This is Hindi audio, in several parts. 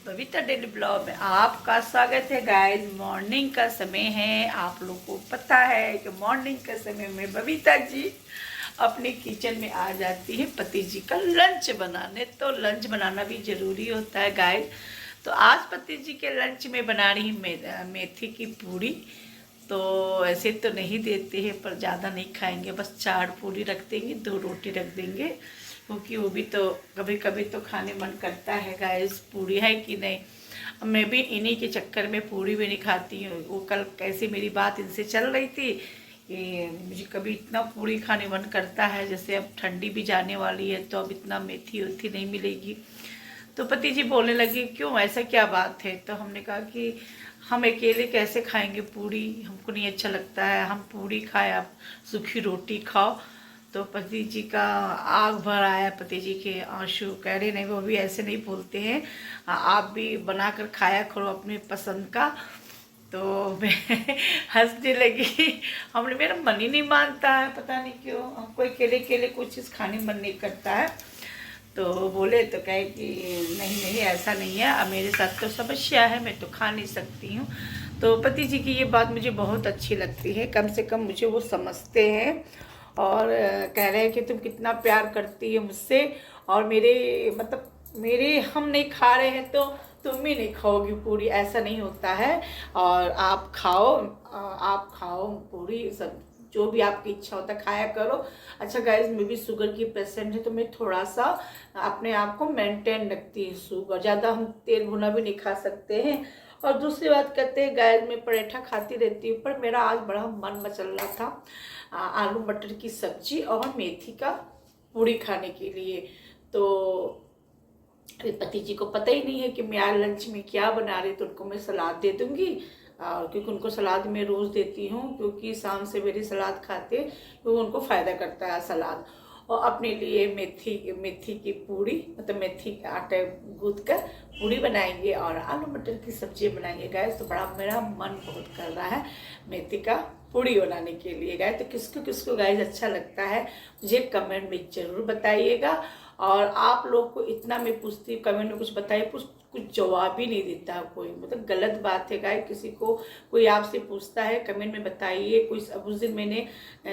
बबीता डेली ब्लॉग में आपका स्वागत है गाइस। मॉर्निंग का समय है, आप लोग को पता है कि मॉर्निंग का समय में बबीता जी अपने किचन में आ जाती है पति जी का लंच बनाने। तो लंच बनाना भी ज़रूरी होता है गाइस। तो आज पति जी के लंच में बना रही मेथी की पूड़ी। तो ऐसे तो नहीं देते हैं पर ज़्यादा नहीं खाएंगे, बस 4 पूड़ी रख देंगे, 2 रोटी रख देंगे, क्योंकि वो भी तो कभी कभी तो खाने मन करता है गाइस। पूड़ी है कि नहीं। मैं भी इन्हीं के चक्कर में पूड़ी भी नहीं खाती हूँ। वो कल कैसे मेरी बात इनसे चल रही थी कि मुझे कभी इतना पूड़ी खाने मन करता है, जैसे अब ठंडी भी जाने वाली है तो अब इतना मेथी वेथी नहीं मिलेगी। तो पति जी बोलने लगे क्यों, ऐसा क्या बात है। तो हमने कहा कि हम अकेले कैसे खाएंगे पूड़ी, हमको नहीं अच्छा लगता है, हम पूड़ी खाए आप सूखी रोटी खाओ। तो पति जी का आग भर आया, पति जी के आंसू। कह रहे नहीं, वो भी ऐसे नहीं बोलते हैं, आप भी बना कर खाया करो अपने पसंद का। तो मैं हंसने लगी। हमने, मेरा मन ही नहीं मानता है, पता नहीं क्यों हमको अकेले अकेले कुछ चीज़ खाने मन नहीं करता है। तो बोले तो कहे कि नहीं नहीं ऐसा नहीं है, अब मेरे साथ तो समस्या है, मैं तो खा नहीं सकती हूँ। तो पति जी की ये बात मुझे बहुत अच्छी लगती है, कम से कम मुझे वो समझते हैं और कह रहे हैं कि तुम कितना प्यार करती है मुझसे, और मेरे मतलब मेरे हम नहीं खा रहे हैं तो तुम भी नहीं खाओगी पूरी, ऐसा नहीं होता है। और आप खाओ, आप खाओ पूरी, सब जो भी आपकी इच्छा होता है खाया करो। अच्छा गाइस, मैं भी शुगर की पेशेंट है तो मैं थोड़ा सा अपने आप को मेंटेन रखती हूँ। शुगर ज़्यादा हम तेल भुना भी नहीं खा सकते हैं। और दूसरी बात कहते हैं गाइस, मैं पराठा खाती रहती हूँ, पर मेरा आज बड़ा मन मचल रहा था आलू मटर की सब्जी और मेथी का पूड़ी खाने के लिए। तो पति जी को पता ही नहीं है कि मैं आज लंच में क्या बना रही, तो उनको मैं सलाद दे दूंगी। और क्योंकि उनको सलाद मैं रोज़ देती हूँ, क्योंकि शाम से मेरी सलाद खाते, क्योंकि उनको फ़ायदा करता है सलाद। और अपने लिए मेथी की पूड़ी, मतलब मेथी का आटा गूँथ कर पूड़ी बनाएंगे और आलू मटर की सब्जी बनाएंगे गैस। तो बड़ा मेरा मन बहुत कर रहा है मेथी का पूड़ी बनाने के लिए गए। तो किसको किसको गाइस अच्छा लगता है मुझे कमेंट में ज़रूर बताइएगा। और आप लोग को इतना मैं पूछती हूँ कमेंट में कुछ बताइए, कुछ जवाब ही नहीं देता कोई, मतलब गलत बात है गाइस। किसी को कोई आपसे पूछता है कमेंट में बताइए। कोई अब उस दिन मैंने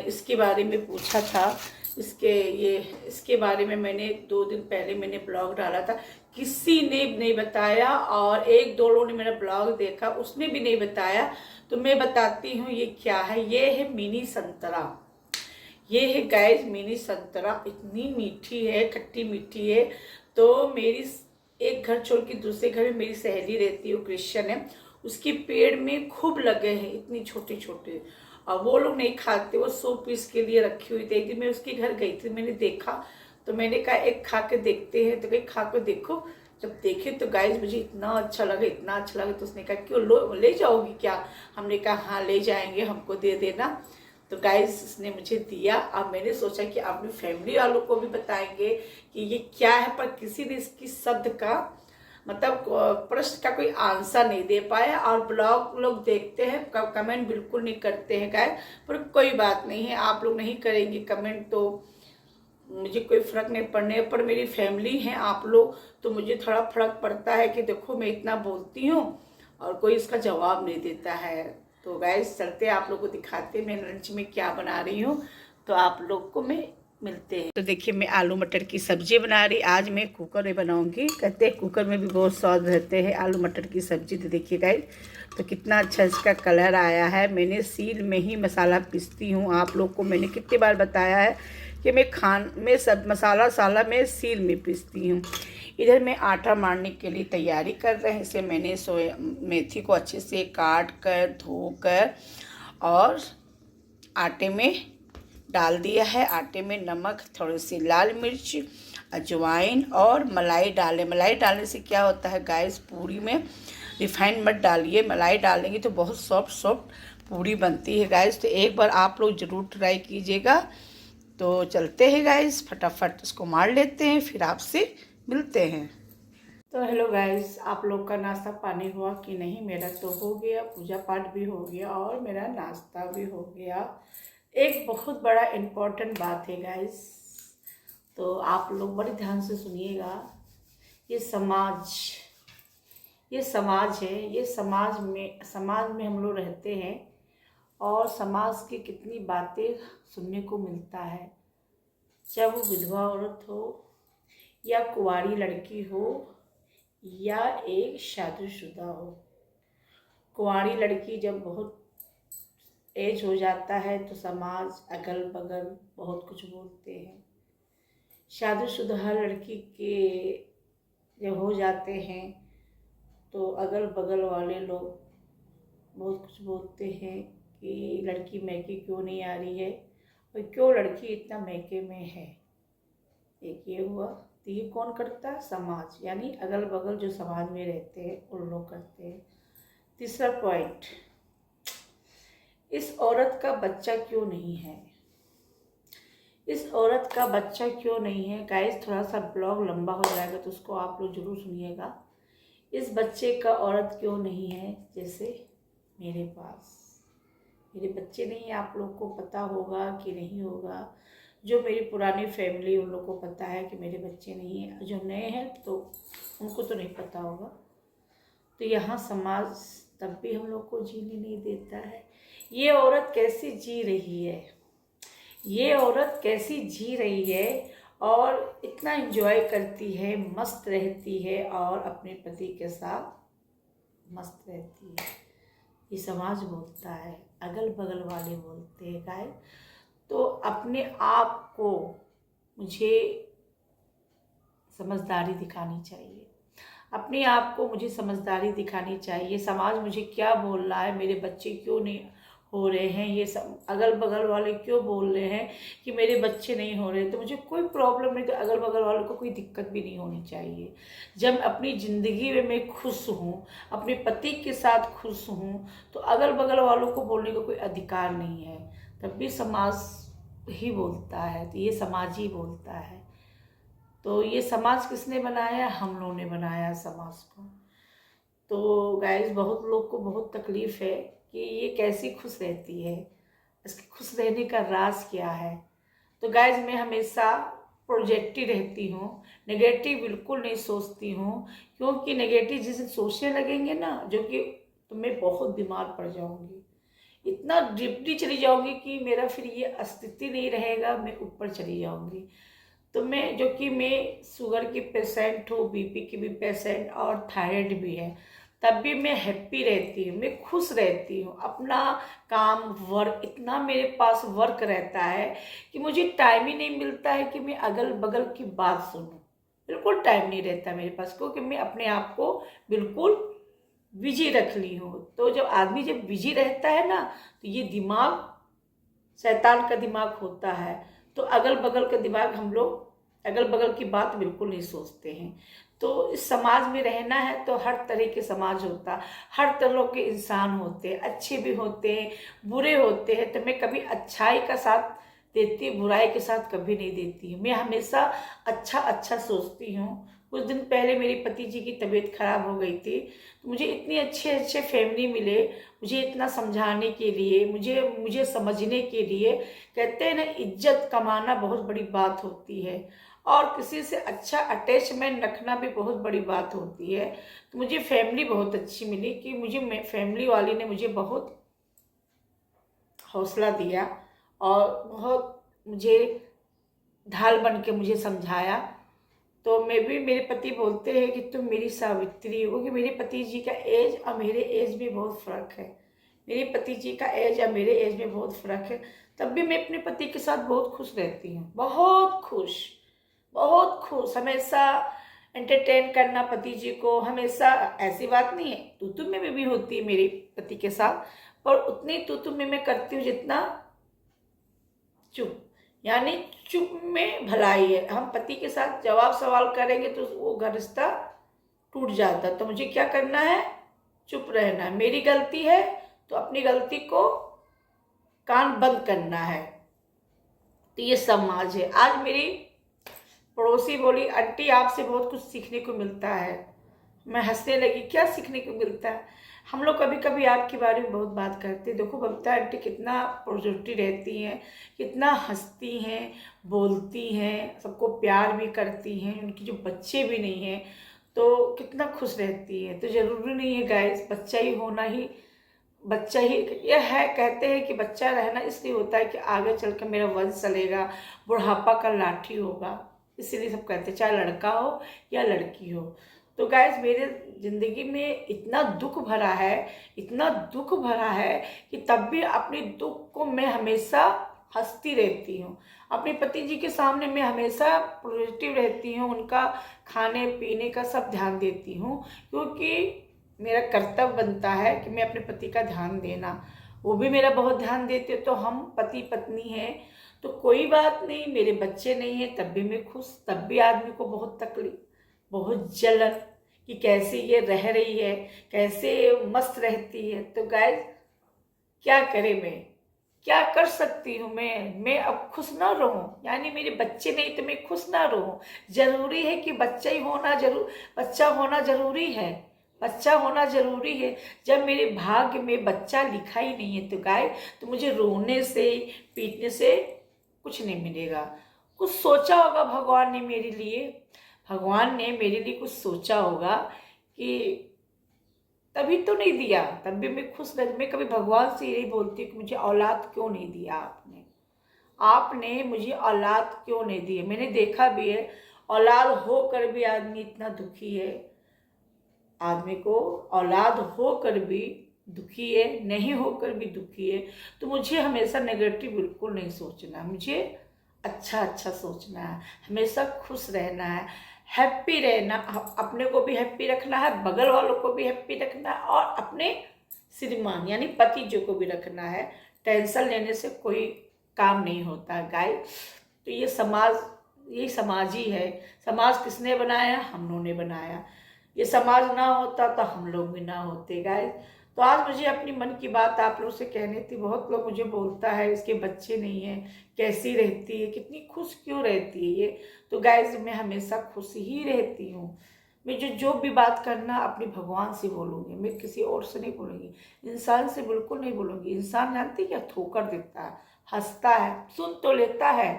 इसके बारे में पूछा था, इसके बारे में मैंने 2 दिन पहले मैंने ब्लॉग डाला था, किसी ने नहीं बताया। और 1-2 लोगों ने मेरा ब्लॉग देखा, उसने भी नहीं बताया। तो मैं बताती हूँ ये क्या है। ये है मिनी संतरा। ये है गाइस मिनी संतरा, इतनी मीठी है, खट्टी मीठी है। तो मेरी एक घर छोड़ के दूसरे घर में मेरी सहेली रहती है, वो क्रिश्चियन है, उसके पेड़ में खूब लगे हैं इतनी छोटे छोटे। और वो लोग नहीं खाते, वो 100 पीस के लिए रखी हुई थी। एक दिन मैं उसके घर गई थी, मैंने देखा तो मैंने कहा एक खा के देखते हैं। तो कहीं खा के देखो। जब देखे तो गाइस मुझे इतना अच्छा लगा, इतना अच्छा लगा। तो उसने कहा क्यों, लो ले जाओगी क्या। हमने कहा हाँ ले जाएंगे, हमको दे देना। तो गाइस उसने मुझे दिया। अब मैंने सोचा कि अपनी फैमिली वालों को भी बताएंगे कि ये क्या है, पर किसी ने इसकी शब्द का मतलब प्रश्न का कोई आंसर नहीं दे पाया। और ब्लॉग लोग देखते हैं, कमेंट बिल्कुल नहीं करते हैं गाइस। पर कोई बात नहीं है, आप लोग नहीं करेंगे कमेंट तो मुझे कोई फर्क नहीं पड़ने, पर मेरी फैमिली है आप लोग, तो मुझे थोड़ा फर्क पड़ता है कि देखो मैं इतना बोलती हूँ और कोई इसका जवाब नहीं देता है। तो गैस चलते आप लोग को दिखाते मैं लंच में क्या बना रही हूँ। तो आप लोग को मैं मिलते हैं। तो देखिए मैं आलू मटर की सब्जी बना रही। आज मैं कुकर में बनाऊंगी, कहते हैं कुकर में भी बहुत स्वाद रहते हैं आलू मटर की सब्जी। तो देखिए गाइस, तो कितना अच्छा इसका कलर आया है। मैंने सील में ही मसाला पीसती हूँ, आप लोग को मैंने कितनी बार बताया है कि मैं सब मसाला मैं सील में पीसती हूँ। इधर मैं आटा मारने के लिए तैयारी कर रहे हैं। इसे मैंने मेथी को अच्छे से काट कर धोकर और आटे में डाल दिया है। आटे में नमक, थोड़ी सी लाल मिर्च, अजवाइन और मलाई डालें। मलाई डालने से क्या होता है गाइस, पूरी में रिफाइंड मत डालिए, मलाई डालेंगे तो बहुत सॉफ्ट सॉफ्ट पूरी बनती है गाइस। तो एक बार आप लोग ज़रूर ट्राई कीजिएगा। तो चलते हैं गाइस, फटाफट इसको मार लेते हैं, फिर आपसे मिलते हैं। तो हेलो गाइस, आप लोग का नाश्ता पानी हुआ कि नहीं। मेरा तो हो गया, पूजा पाठ भी हो गया और मेरा नाश्ता भी हो गया। एक बहुत बड़ा इम्पोर्टेंट बात है गाइस, तो आप लोग बड़े ध्यान से सुनिएगा। ये समाज ये समाज है, ये समाज में हम लोग रहते हैं और समाज की कितनी बातें सुनने को मिलता है। चाहे वो विधवा औरत हो या कुंवारी लड़की हो या एक शादीशुदा हो। कुंवारी लड़की जब बहुत एज हो जाता है तो समाज अगल बगल बहुत कुछ बोलते हैं। शादीशुदा लड़की के जब हो जाते हैं तो अगल बगल वाले लोग बहुत कुछ बोलते हैं कि लड़की मैके क्यों नहीं आ रही है और क्यों लड़की इतना मैके में है। एक ये हुआ। तो ये कौन करता है? समाज, यानी अगल बगल जो समाज में रहते हैं उन लोग करते हैं। तीसरा पॉइंट, इस औरत का बच्चा क्यों नहीं है? इस औरत का बच्चा क्यों नहीं है? गाइस थोड़ा सा ब्लॉग लंबा हो जाएगा तो उसको आप लोग जरूर सुनिएगा। इस बच्चे का औरत क्यों नहीं है? जैसे मेरे पास मेरे बच्चे नहीं है, आप लोग को पता होगा कि नहीं होगा। जो मेरी पुरानी फैमिली उन लोग को पता है कि मेरे बच्चे नहीं हैं, जो नए हैं तो उनको तो नहीं पता होगा। तो यहाँ समाज तब भी हम लोग को जीने नहीं देता है। ये औरत कैसी जी रही है, ये औरत कैसी जी रही है और इतना एंजॉय करती है, मस्त रहती है और अपने पति के साथ मस्त रहती है। ये समाज बोलता है, अगल बगल वाले बोलते हैं। गाइस तो अपने आप को मुझे समझदारी दिखानी चाहिए, अपने आप को मुझे समझदारी दिखानी चाहिए। समाज मुझे क्या बोल रहा है, मेरे बच्चे क्यों नहीं हो रहे हैं, ये सब अगल बगल वाले क्यों बोल रहे हैं कि मेरे बच्चे नहीं हो रहे, तो मुझे कोई प्रॉब्लम नहीं, तो अगल बगल वालों को कोई दिक्कत भी नहीं होनी चाहिए। जब अपनी ज़िंदगी में मैं खुश हूँ, अपने पति के साथ खुश हूँ, तो अगल बगल वालों को बोलने का कोई अधिकार नहीं है। तब भी समाज ही बोलता है, तो ये समाज ही बोलता है। तो ये समाज किसने बनाया? हम लोगों ने बनाया समाज को। तो गाइस बहुत लोग को बहुत तकलीफ़ है कि ये कैसी खुश रहती है, इसके खुश रहने का राज क्या है। तो गाइस मैं हमेशा पॉजिटिव रहती हूँ, नेगेटिव बिल्कुल नहीं सोचती हूँ, क्योंकि नेगेटिव जिसे सोचने लगेंगे ना, जो कि तो मैं बहुत बीमार पड़ जाऊँगी, इतना डिप्टी चली जाऊँगी कि मेरा फिर ये अस्तित्व नहीं रहेगा, मैं ऊपर चली जाऊँगी। तो मैं जो कि मैं शुगर की पेशेंट हूँ, बीपी की भी पेशेंट और थायराइड भी है, तब भी मैं हैप्पी रहती हूँ, मैं खुश रहती हूँ। अपना काम वर्क, इतना मेरे पास वर्क रहता है कि मुझे टाइम ही नहीं मिलता है कि मैं अगल बगल की बात सुनूं। बिल्कुल टाइम नहीं रहता मेरे पास, क्योंकि मैं अपने आप को बिल्कुल बिजी रख ली हूँ। तो जब आदमी जब बिजी रहता है ना, तो ये दिमाग शैतान का दिमाग होता है। तो अगल बगल का दिमाग, हम लोग अगल बगल की बात बिल्कुल नहीं सोचते हैं। तो इस समाज में रहना है तो हर तरह के समाज होता, हर तरह के इंसान होते हैं, अच्छे भी होते हैं, बुरे होते हैं। तो मैं कभी अच्छाई का साथ देती, बुराई के साथ कभी नहीं देती हूँ। मैं हमेशा अच्छा अच्छा सोचती हूँ। कुछ दिन पहले मेरे पति जी की तबीयत खराब हो गई थी, तो मुझे इतने अच्छे अच्छे फैमिली मिले, मुझे इतना समझाने के लिए, मुझे समझने के लिए। कहते हैं ना, इज्जत कमाना बहुत बड़ी बात होती है और किसी से अच्छा अटैचमेंट रखना भी बहुत बड़ी बात होती है। तो मुझे फैमिली बहुत अच्छी मिली कि मुझे फैमिली वाली ने मुझे बहुत हौसला दिया और बहुत मुझे ढाल बन के मुझे समझाया। तो मैं भी, मेरे पति बोलते हैं कि तुम मेरी सावित्री हो, क्योंकि मेरे पति जी का एज और मेरे एज में बहुत फ़र्क है। मेरे पति जी का एज और मेरे एज में बहुत फ़र्क है, तब भी मैं अपने पति के साथ बहुत खुश रहती हूँ, बहुत खुश, बहुत खुश। हमेशा एंटरटेन करना पति जी को, हमेशा। ऐसी बात नहीं है, तू में भी होती है मेरे पति के साथ, पर उतनी तू में मैं करती हूँ जितना चुप, यानी चुप में भलाई है। हम पति के साथ जवाब सवाल करेंगे तो वो घर रिश्ता टूट जाता। तो मुझे क्या करना है? चुप रहना है। मेरी गलती है तो अपनी गलती को कान बंद करना है। तो ये समाज है। आज मेरी पड़ोसी बोली, आंटी आपसे बहुत कुछ सीखने को मिलता है। मैं हंसने लगी, क्या सीखने को मिलता है? हम लोग कभी कभी आपके बारे में बहुत बात करते हैं। देखो बबीता आंटी कितना पॉजिटिव रहती हैं, कितना हंसती हैं, बोलती हैं, सबको प्यार भी करती हैं, उनकी जो बच्चे भी नहीं हैं। तो कितना खुश रहती है। तो ज़रूरी नहीं है गाइस बच्चा ही होना ही, बच्चा ही यह है, कहते हैं कि बच्चा रहना इसलिए होता है कि आगे चल कर मेरा वंश चलेगा, बुढ़ापा का लाठी होगा, इसीलिए सब कहते हैं चाहे लड़का हो या लड़की हो। तो गाइस मेरे ज़िंदगी में इतना दुख भरा है, इतना दुख भरा है कि तब भी अपने दुख को मैं हमेशा हंसती रहती हूँ। अपने पति जी के सामने मैं हमेशा पॉजिटिव रहती हूँ, उनका खाने पीने का सब ध्यान देती हूँ, क्योंकि मेरा कर्तव्य बनता है कि मैं अपने पति का ध्यान देना। वो भी मेरा बहुत ध्यान देते, तो हम पति पत्नी हैं तो कोई बात नहीं। मेरे बच्चे नहीं हैं तब भी मैं खुश, तब भी आदमी को बहुत तकलीफ, बहुत जलन कि कैसे ये रह रही है, कैसे मस्त रहती है। तो गाइस क्या करे, मैं क्या कर सकती हूँ। मैं अब खुश ना रहूं, यानी मेरे बच्चे नहीं तो मैं खुश ना रहूं। जरूरी है कि बच्चा ही होना, बच्चा होना जरूरी है, बच्चा होना जरूरी है। जब मेरे भाग्य में बच्चा लिखा ही नहीं है तो गाय, तो मुझे रोने से पीटने से कुछ नहीं मिलेगा। कुछ सोचा होगा भगवान ने मेरे लिए, भगवान ने मेरे लिए कुछ सोचा होगा कि तभी तो नहीं दिया, तब भी मैं खुश रह। मैं कभी भगवान से यही बोलती हूँ कि मुझे औलाद क्यों नहीं दिया आपने, आपने मुझे औलाद क्यों नहीं दी है। मैंने देखा भी है औलाद होकर भी आदमी इतना दुखी है, आदमी को औलाद होकर भी दुखी है, नहीं होकर भी दुखी है। तो मुझे हमेशा नेगेटिव बिल्कुल नहीं सोचना, मुझे अच्छा अच्छा सोचना है, हमेशा खुश रहना है, हैप्पी रहना, अपने को भी हैप्पी रखना है, बगल वालों को भी हैप्पी रखना है, और अपने श्रीमान यानी पति जो को भी रखना है। टेंशन लेने से कोई काम नहीं होता गाय। तो ये समाज, यही समाज ही है। समाज किसने बनाया? हम लोगों ने बनाया। ये समाज ना होता तो हम लोग भी ना होते गाइस। तो आज मुझे अपनी मन की बात आप लोगों से कहनी थी। बहुत लोग मुझे बोलता है इसके बच्चे नहीं हैं, कैसी रहती है, कितनी खुश क्यों रहती है ये। तो गाइस मैं हमेशा खुश ही रहती हूँ। मैं जो भी बात करना अपने भगवान से बोलूँगी, मैं किसी और से नहीं बोलूँगी, इंसान से बिल्कुल नहीं बोलूँगी। इंसान जानती क्या ठोकर देता है, हंसता है, सुन तो लेता है,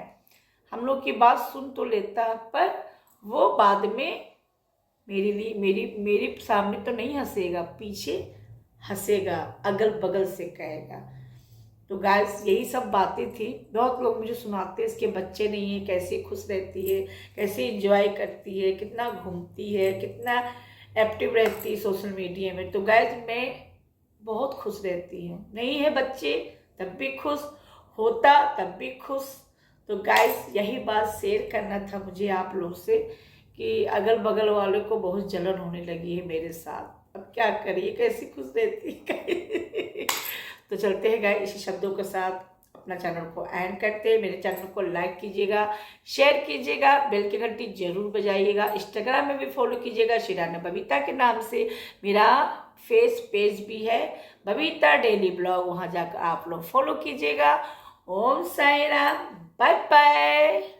हम लोग की बात सुन तो लेता है, पर वो बाद में मेरे लिए मेरे सामने तो नहीं हंसेगा, पीछे हंसेगा, अगल बगल से कहेगा। तो गाइस यही सब बातें थी। बहुत लोग मुझे सुनाते हैं इसके बच्चे नहीं है, कैसे खुश रहती है, कैसे इंजॉय करती है, कितना घूमती है, कितना एक्टिव रहती है सोशल मीडिया में। तो गाइस मैं बहुत खुश रहती हूँ, नहीं है बच्चे तब भी खुश, होता तब भी खुश। तो गाइस यही बात शेयर करना था मुझे आप लोग से कि अगल बगल वालों को बहुत जलन होने लगी है मेरे साथ। अब क्या करिए, कैसी खुश रहती है। तो चलते हैं गाइस इसी शब्दों के साथ अपना चैनल को एंड करते हैं। मेरे चैनल को लाइक कीजिएगा, शेयर कीजिएगा, बेल की घंटी जरूर बजाइएगा। इंस्टाग्राम में भी फॉलो कीजिएगा, शिराना बबीता के नाम से मेरा फेस पेज भी है, बबीता डेली ब्लॉग, वहाँ जाकर आप लोग फॉलो कीजिएगा। ओम साई राम, बाय बाय।